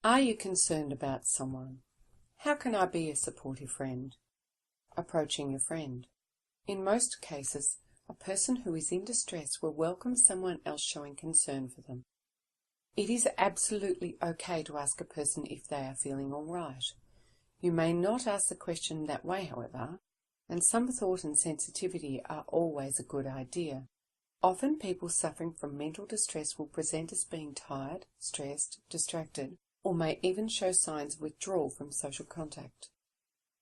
Are you concerned about someone? How can I be a supportive friend? Approaching your friend. In most cases, a person who is in distress will welcome someone else showing concern for them. It is absolutely okay to ask a person if they are feeling all right. You may not ask the question that way, however, and some thought and sensitivity are always a good idea. Often people suffering from mental distress will present as being tired, stressed, distracted, or may even show signs of withdrawal from social contact.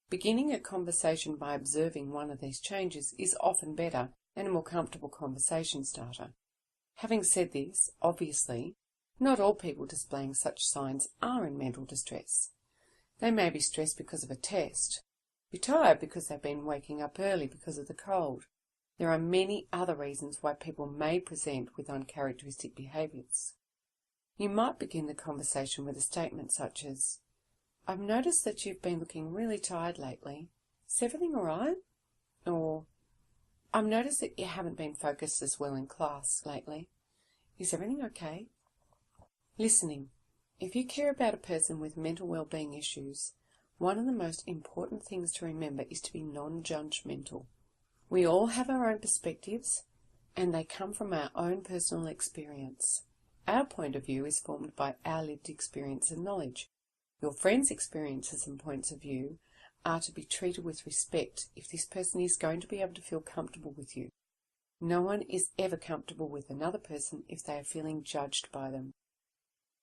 Beginning a conversation by observing one of these changes is often better and a more comfortable conversation starter. Having said this, obviously, not all people displaying such signs are in mental distress. They may be stressed because of a test, be tired because they've been waking up early because of the cold. There are many other reasons why people may present with uncharacteristic behaviours. You might begin the conversation with a statement such as, "I've noticed that you've been looking really tired lately. Is everything all right?" Or, "I've noticed that you haven't been focused as well in class lately. Is everything okay?" Listening. If you care about a person with mental well-being issues, one of the most important things to remember is to be non-judgmental. We all have our own perspectives, and they come from our own personal experience. Our point of view is formed by our lived experience and knowledge. Your friend's experiences and points of view are to be treated with respect if this person is going to be able to feel comfortable with you. No one is ever comfortable with another person if they are feeling judged by them.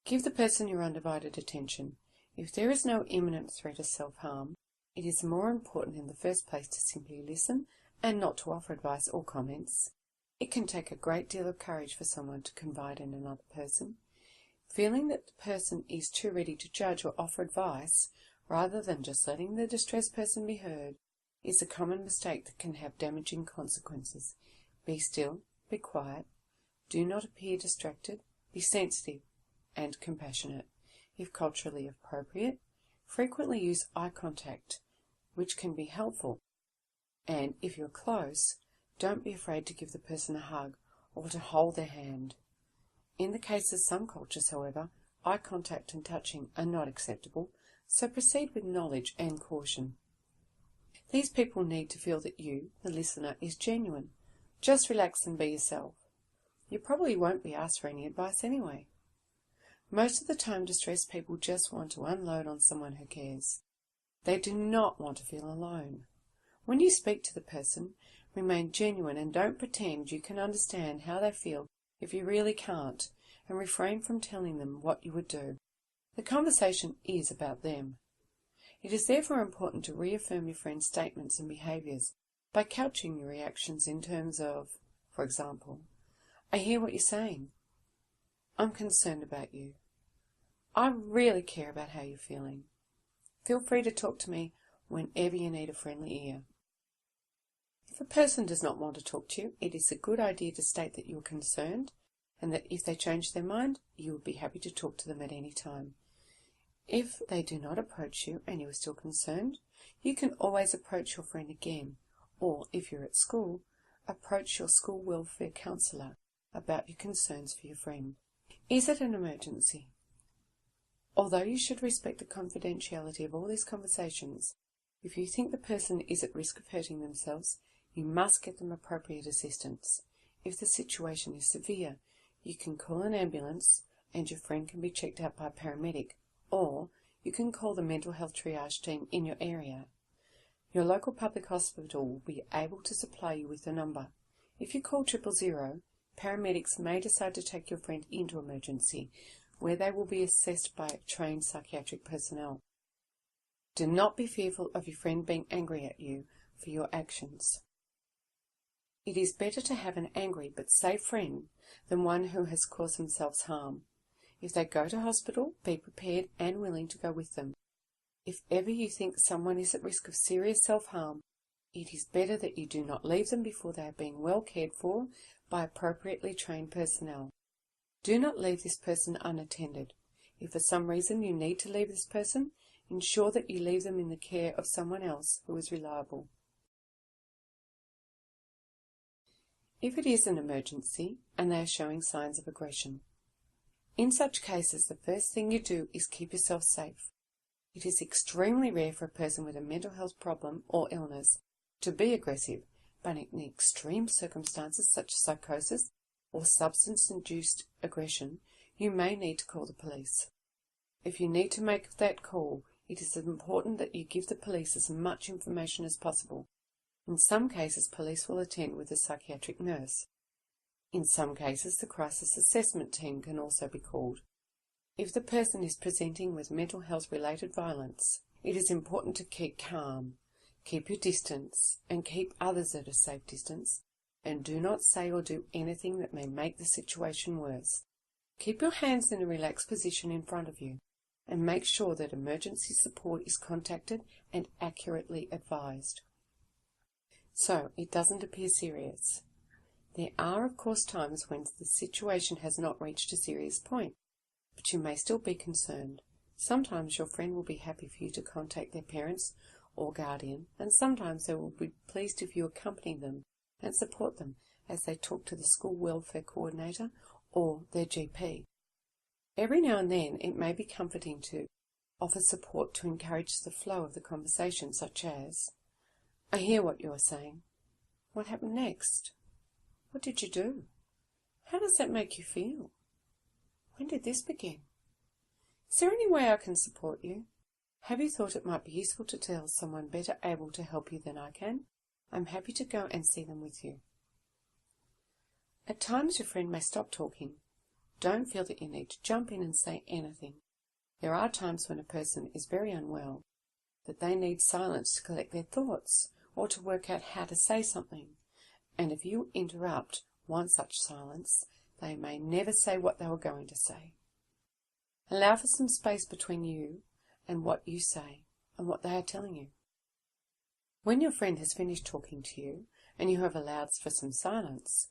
Give the person your undivided attention. If there is no imminent threat of self-harm, it is more important in the first place to simply listen and not to offer advice or comments. It can take a great deal of courage for someone to confide in another person. Feeling that the person is too ready to judge or offer advice, rather than just letting the distressed person be heard, is a common mistake that can have damaging consequences. Be still, be quiet, do not appear distracted, be sensitive and compassionate. If culturally appropriate, frequently use eye contact, which can be helpful. And if you're close, don't be afraid to give the person a hug or to hold their hand. In the case of some cultures, however, eye contact and touching are not acceptable, so proceed with knowledge and caution. These people need to feel that you, the listener, is genuine. Just relax and be yourself. You probably won't be asked for any advice anyway. Most of the time, distressed people just want to unload on someone who cares. They do not want to feel alone. When you speak to the person, remain genuine and don't pretend you can understand how they feel if you really can't, and refrain from telling them what you would do. The conversation is about them. It is therefore important to reaffirm your friend's statements and behaviours by couching your reactions in terms of, for example, "I hear what you're saying. I'm concerned about you. I really care about how you're feeling. Feel free to talk to me whenever you need a friendly ear." If a person does not want to talk to you, it is a good idea to state that you are concerned and that if they change their mind, you would be happy to talk to them at any time. If they do not approach you and you are still concerned, you can always approach your friend again, or if you're at school, approach your school welfare counsellor about your concerns for your friend. Is it an emergency? Although you should respect the confidentiality of all these conversations, if you think the person is at risk of hurting themselves, you must get them appropriate assistance. If the situation is severe, you can call an ambulance and your friend can be checked out by a paramedic, or you can call the mental health triage team in your area. Your local public hospital will be able to supply you with a number. If you call 000, paramedics may decide to take your friend into emergency, where they will be assessed by trained psychiatric personnel. Do not be fearful of your friend being angry at you for your actions. It is better to have an angry but safe friend than one who has caused themselves harm. If they go to hospital, be prepared and willing to go with them. If ever you think someone is at risk of serious self-harm, it is better that you do not leave them before they are being well cared for by appropriately trained personnel. Do not leave this person unattended. If for some reason you need to leave this person, ensure that you leave them in the care of someone else who is reliable. If it is an emergency and they are showing signs of aggression, In such cases, the first thing you do is keep yourself safe. It is extremely rare for a person with a mental health problem or illness to be aggressive, but in extreme circumstances such as psychosis or substance-induced aggression, you may need to call the police. If you need to make that call, it is important that you give the police as much information as possible. In some cases, police will attend with a psychiatric nurse. In some cases, the crisis assessment team can also be called. If the person is presenting with mental health-related violence, it is important to keep calm, keep your distance, and keep others at a safe distance, and do not say or do anything that may make the situation worse. Keep your hands in a relaxed position in front of you, and make sure that emergency support is contacted and accurately advised. So, it doesn't appear serious. There are, of course, times when the situation has not reached a serious point, but you may still be concerned. Sometimes your friend will be happy for you to contact their parents or guardian, and sometimes they will be pleased if you accompany them and support them as they talk to the school welfare coordinator or their GP. Every now and then it may be comforting to offer support to encourage the flow of the conversation, such as, "I hear what you are saying. What happened next? What did you do? How does that make you feel? When did this begin? Is there any way I can support you? Have you thought it might be useful to tell someone better able to help you than I can? I'm happy to go and see them with you." At times your friend may stop talking. Don't feel that you need to jump in and say anything. There are times when a person is very unwell, that they need silence to collect their thoughts or to work out how to say something. And if you interrupt one such silence, they may never say what they were going to say. Allow for some space between you and what you say and what they are telling you. When your friend has finished talking to you and you have allowed for some silence,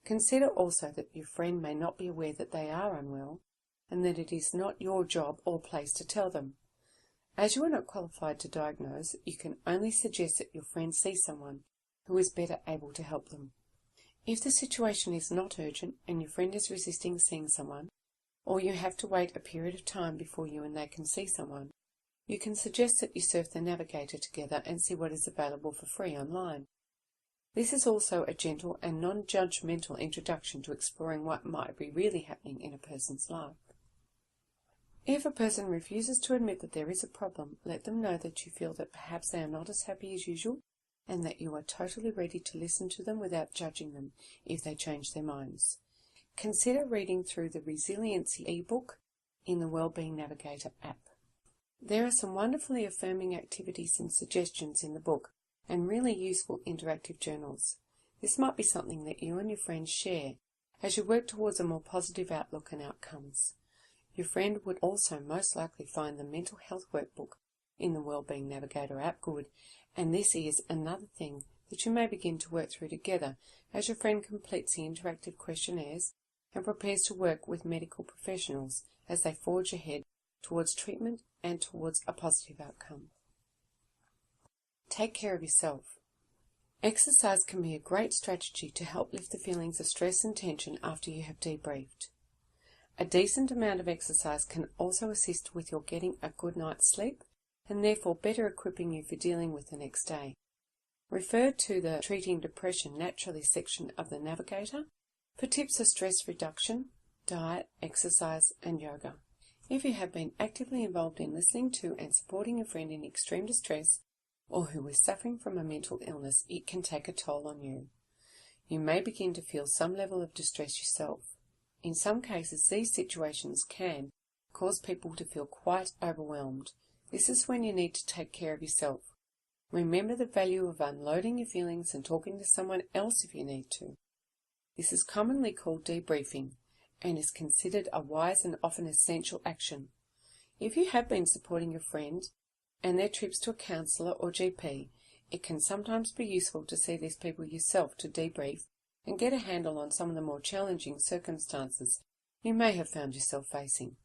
consider also that your friend may not be aware that they are unwell and that it is not your job or place to tell them. As you are not qualified to diagnose, you can only suggest that your friend see someone who is better able to help them. If the situation is not urgent and your friend is resisting seeing someone, or you have to wait a period of time before you and they can see someone, you can suggest that you surf the Navigator together and see what is available for free online. This is also a gentle and non-judgmental introduction to exploring what might be really happening in a person's life. If a person refuses to admit that there is a problem, let them know that you feel that perhaps they are not as happy as usual and that you are totally ready to listen to them without judging them if they change their minds. Consider reading through the Resiliency ebook in the Wellbeing Navigator app. There are some wonderfully affirming activities and suggestions in the book and really useful interactive journals. This might be something that you and your friends share as you work towards a more positive outlook and outcomes. Your friend would also most likely find the Mental Health Workbook in the Wellbeing Navigator app good, and this is another thing that you may begin to work through together as your friend completes the interactive questionnaires and prepares to work with medical professionals as they forge ahead towards treatment and towards a positive outcome. Take care of yourself. Exercise can be a great strategy to help lift the feelings of stress and tension after you have debriefed. A decent amount of exercise can also assist with your getting a good night's sleep and therefore better equipping you for dealing with the next day. Refer to the Treating Depression Naturally section of the Navigator for tips for stress reduction, diet, exercise and yoga. If you have been actively involved in listening to and supporting a friend in extreme distress or who is suffering from a mental illness, it can take a toll on you. You may begin to feel some level of distress yourself. In some cases, these situations can cause people to feel quite overwhelmed. This is when you need to take care of yourself. Remember the value of unloading your feelings and talking to someone else if you need to. This is commonly called debriefing and is considered a wise and often essential action. If you have been supporting your friend and their trips to a counsellor or GP, it can sometimes be useful to see these people yourself to debrief and get a handle on some of the more challenging circumstances you may have found yourself facing.